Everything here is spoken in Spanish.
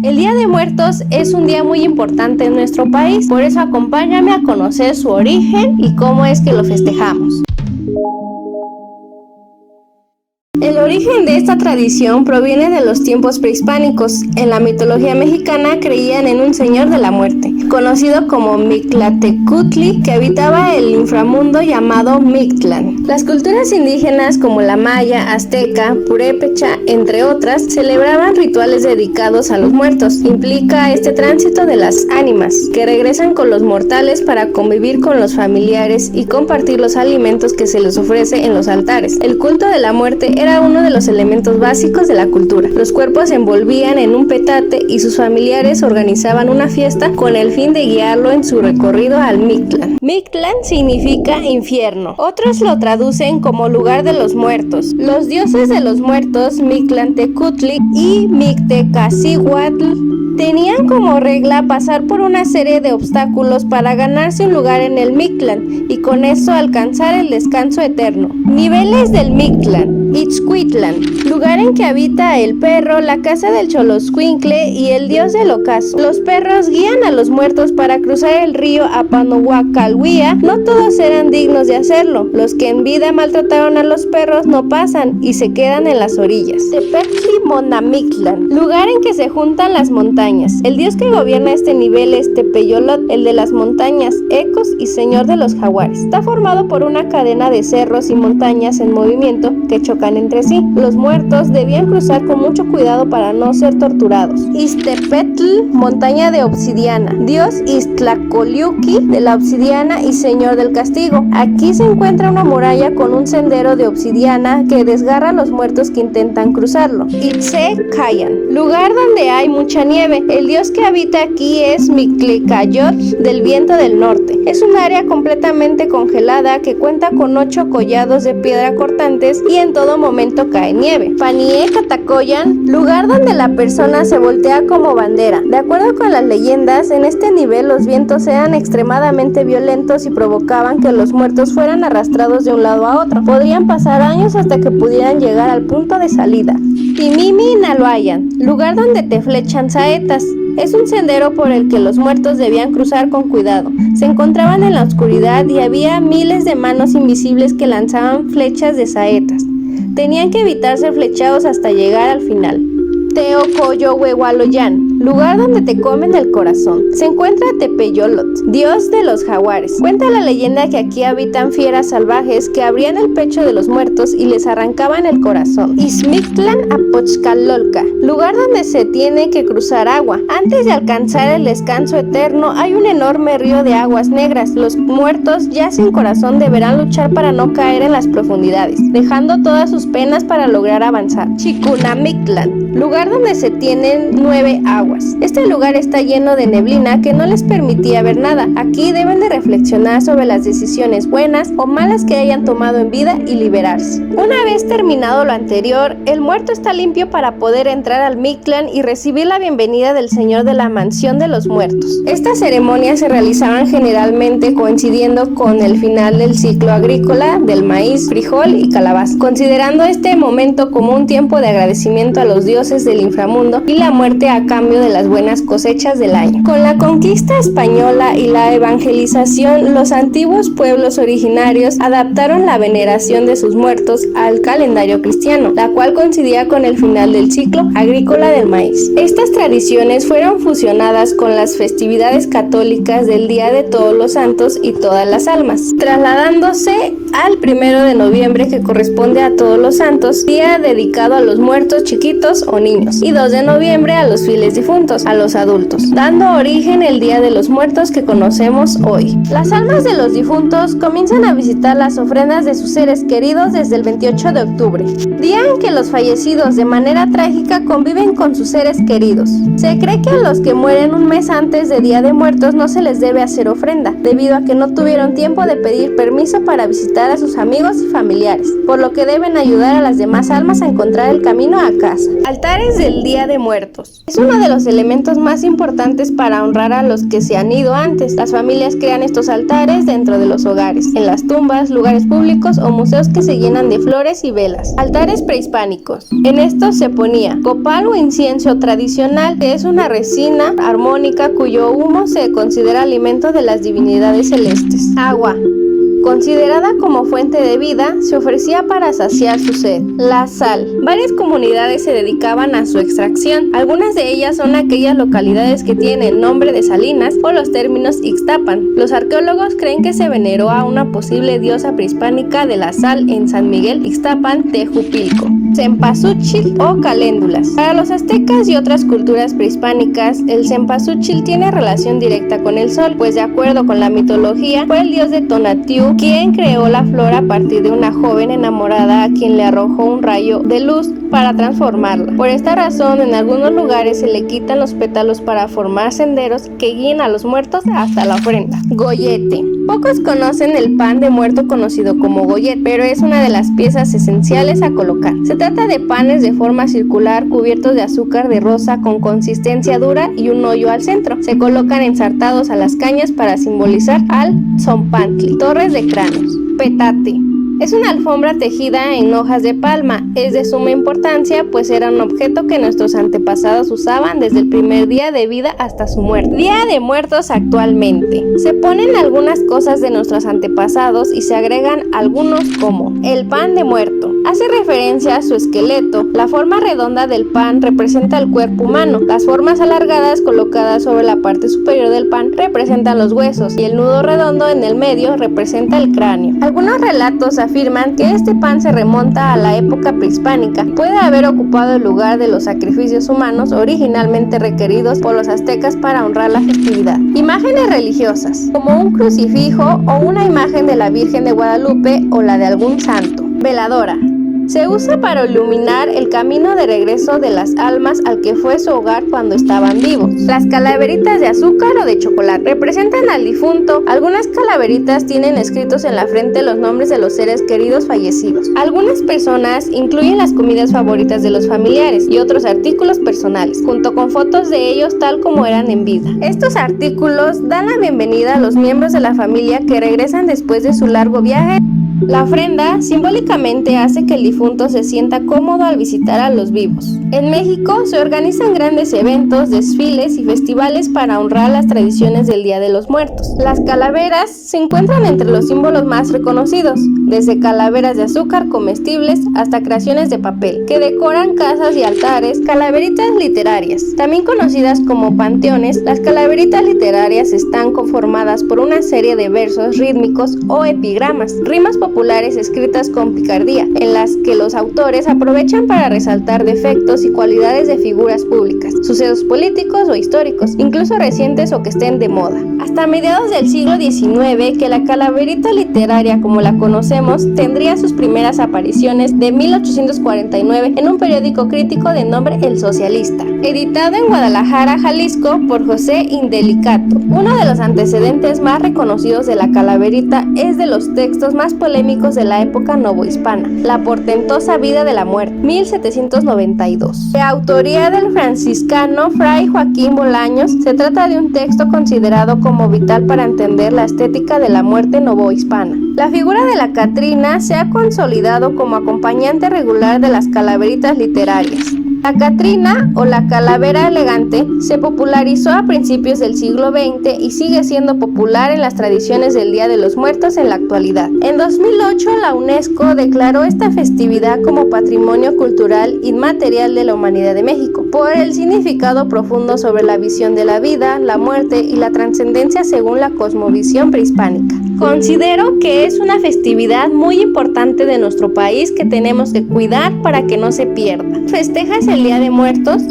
El Día de Muertos es un día muy importante en nuestro país, por eso acompáñame a conocer su origen y cómo es que lo festejamos. El origen de esta tradición proviene de los tiempos prehispánicos. En la mitología mexicana creían en un señor de la muerte, conocido como Mictlantecutli, que habitaba el inframundo llamado Mictlán. Las culturas indígenas como la maya, azteca, purépecha, entre otras, celebraban rituales dedicados a los muertos. Implica este tránsito de las ánimas, que regresan con los mortales para convivir con los familiares y compartir los alimentos que se les ofrece en los altares. El culto de la muerte era uno de los elementos básicos de la cultura. Los cuerpos se envolvían en un petate y sus familiares organizaban una fiesta con el fin de guiarlo en su recorrido al Mictlán. Mictlán significa infierno. Otros lo traducen como lugar de los muertos. Los dioses de los muertos, Mictlantecutli y Mictecacihuatl, tenían como regla pasar por una serie de obstáculos para ganarse un lugar en el Mictlán y con eso alcanzar el descanso eterno. Niveles del Mictlán. Itzcuitlán, lugar en que habita el perro, la casa del Xoloscuincle y el dios del ocaso. Los perros guían a los muertos para cruzar el río Apanohuacalhuía. No todos eran dignos de hacerlo. Los que en vida maltrataron a los perros no pasan y se quedan en las orillas. Tepetli Monamictlán, lugar en que se juntan las montañas. El dios que gobierna este nivel es Tepeyolot, el de las montañas, Ecos y señor de los jaguares. Está formado por una cadena de cerros y montañas en movimiento que chocan entre sí. Los muertos debían cruzar con mucho cuidado para no ser torturados. Ixtepetl, montaña de obsidiana, dios Ixtlacoliuqui de la obsidiana y señor del castigo. Aquí se encuentra una muralla con un sendero de obsidiana que desgarra a los muertos que intentan cruzarlo. Itzcayan, lugar donde hay mucha nieve. El dios que habita aquí es Mictlecayot del viento del norte. Es un área completamente congelada que cuenta con 8 collados de piedra cortantes y en todo momento cae nieve. Panie Catacoyan, lugar donde la persona se voltea como bandera. De acuerdo con las leyendas, en este nivel los vientos eran extremadamente violentos y provocaban que los muertos fueran arrastrados de un lado a otro. Podrían pasar años hasta que pudieran llegar al punto de salida. Timimi Naloayan, lugar donde te flechan saetas. Es un sendero por el que los muertos debían cruzar con cuidado. Se encontraban en la oscuridad y había miles de manos invisibles que lanzaban flechas de saetas. Tenían que evitar ser flechados hasta llegar al final. Teocoyohuehualoyan, lugar donde te comen el corazón. Se encuentra Tepeyolot, dios de los jaguares. Cuenta la leyenda que aquí habitan fieras salvajes que abrían el pecho de los muertos y les arrancaban el corazón. Izmictlán Apochcalolca, lugar donde se tiene que cruzar agua. Antes de alcanzar el descanso eterno hay un enorme río de aguas negras. Los muertos ya sin corazón deberán luchar para no caer en las profundidades, dejando todas sus penas para lograr avanzar. Chicunamictlán, lugar donde se tienen 9 aguas. Este lugar está lleno de neblina que no les permitía ver nada. Aquí deben de reflexionar sobre las decisiones buenas o malas que hayan tomado en vida y liberarse. Una vez terminado lo anterior, el muerto está limpio para poder entrar al Mictlán y recibir la bienvenida del señor de la mansión de los muertos. Estas ceremonias se realizaban generalmente coincidiendo con el final del ciclo agrícola del maíz, frijol y calabaza, considerando este momento como un tiempo de agradecimiento a los dioses del inframundo y la muerte a cambio de las buenas cosechas del año. Con la conquista española y la evangelización, los antiguos pueblos originarios adaptaron la veneración de sus muertos al calendario cristiano, la cual coincidía con el final del ciclo agrícola del maíz. Estas tradiciones fueron fusionadas con las festividades católicas del Día de Todos los Santos y Todas las Almas, trasladándose al 1 de noviembre, que corresponde a Todos los Santos, día dedicado a los muertos chiquitos o niños, y 2 de noviembre a los fieles difuntos, a los adultos, dando origen el Día de los Muertos que conocemos hoy. Las almas de los difuntos comienzan a visitar las ofrendas de sus seres queridos desde el 28 de octubre, día en que los fallecidos de manera trágica conviven con sus seres queridos. Se cree que a los que mueren un mes antes de Día de Muertos no se les debe hacer ofrenda, debido a que no tuvieron tiempo de pedir permiso para visitar visitar a sus amigos y familiares, por lo que deben ayudar a las demás almas a encontrar el camino a casa. Altares del Día de Muertos. Es uno de los elementos más importantes para honrar a los que se han ido antes. Las familias crean estos altares dentro de los hogares, en las tumbas, lugares públicos o museos que se llenan de flores y velas. Altares prehispánicos. En estos se ponía copal o incienso tradicional, que es una resina armónica cuyo humo se considera alimento de las divinidades celestes. Agua. Considerada como fuente de vida, se ofrecía para saciar su sed. La sal. Varias comunidades se dedicaban a su extracción. Algunas de ellas son aquellas localidades que tienen el nombre de Salinas o los términos Ixtapan. Los arqueólogos creen que se veneró a una posible diosa prehispánica de la sal en San Miguel Ixtapan, Tejupilco. Cempasúchil o caléndulas. Para los aztecas y otras culturas prehispánicas, el cempasúchil tiene relación directa con el sol, pues de acuerdo con la mitología, fue el dios de Tonatiuh quien creó la flor a partir de una joven enamorada a quien le arrojó un rayo de luz para transformarla. Por esta razón, en algunos lugares se le quitan los pétalos para formar senderos que guíen a los muertos hasta la ofrenda. Gollete. Pocos conocen el pan de muerto conocido como gollete, pero es una de las piezas esenciales a colocar. Se trata de panes de forma circular cubiertos de azúcar de rosa con consistencia dura y un hoyo al centro. Se colocan ensartados a las cañas para simbolizar al Tzompantli. Torres de cráneos. Petate. Es una alfombra tejida en hojas de palma. Es de suma importancia, pues era un objeto que nuestros antepasados usaban desde el primer día de vida hasta su muerte. Día de Muertos actualmente. Se ponen algunas cosas de nuestros antepasados y se agregan algunos como el pan de muerto. Hace referencia a su esqueleto. La forma redonda del pan representa el cuerpo humano. Las formas alargadas colocadas sobre la parte superior del pan representan los huesos y el nudo redondo en el medio representa el cráneo. Algunos relatos afirman que este pan se remonta a la época prehispánica. Puede haber ocupado el lugar de los sacrificios humanos originalmente requeridos por los aztecas para honrar la festividad. Imágenes religiosas, como un crucifijo o una imagen de la Virgen de Guadalupe o la de algún santo. Veladora. Se usa para iluminar el camino de regreso de las almas al que fue su hogar cuando estaban vivos. Las calaveritas de azúcar o de chocolate representan al difunto. Algunas calaveritas tienen escritos en la frente los nombres de los seres queridos fallecidos. Algunas personas incluyen las comidas favoritas de los familiares y otros artículos personales, junto con fotos de ellos tal como eran en vida. Estos artículos dan la bienvenida a los miembros de la familia que regresan después de su largo viaje. La ofrenda simbólicamente hace que el difunto se sienta cómodo al visitar a los vivos. En México se organizan grandes eventos, desfiles y festivales para honrar las tradiciones del Día de los Muertos. Las calaveras se encuentran entre los símbolos más reconocidos, desde calaveras de azúcar comestibles hasta creaciones de papel, que decoran casas y altares. Calaveritas literarias, también conocidas como panteones, las calaveritas literarias están conformadas por una serie de versos rítmicos o epigramas, rimas populares escritas con picardía, en las que los autores aprovechan para resaltar defectos y cualidades de figuras públicas, sucesos políticos o históricos, incluso recientes o que estén de moda. Hasta mediados del siglo XIX, que la calaverita literaria como la conocemos tendría sus primeras apariciones de 1849 en un periódico crítico de nombre El Socialista, editado en Guadalajara, Jalisco, por José Indelicato. Uno de los antecedentes más reconocidos de la calaverita es de los textos más polémicos de la época novohispana, La portentosa vida de la muerte, 1792. De autoría del franciscano Fray Joaquín Bolaños, se trata de un texto considerado como vital para entender la estética de la muerte novohispana. La figura de la Catrina se ha consolidado como acompañante regular de las calaveritas literarias. La Catrina o la calavera elegante se popularizó a principios del siglo XX y sigue siendo popular en las tradiciones del Día de los Muertos en la actualidad. En 2008 la UNESCO declaró esta festividad como Patrimonio Cultural Inmaterial de la Humanidad de México por el significado profundo sobre la visión de la vida, la muerte y la trascendencia según la cosmovisión prehispánica. Considero que es una festividad muy importante de nuestro país que tenemos que cuidar para que no se pierda. ¿Festejas el Día de Muertos?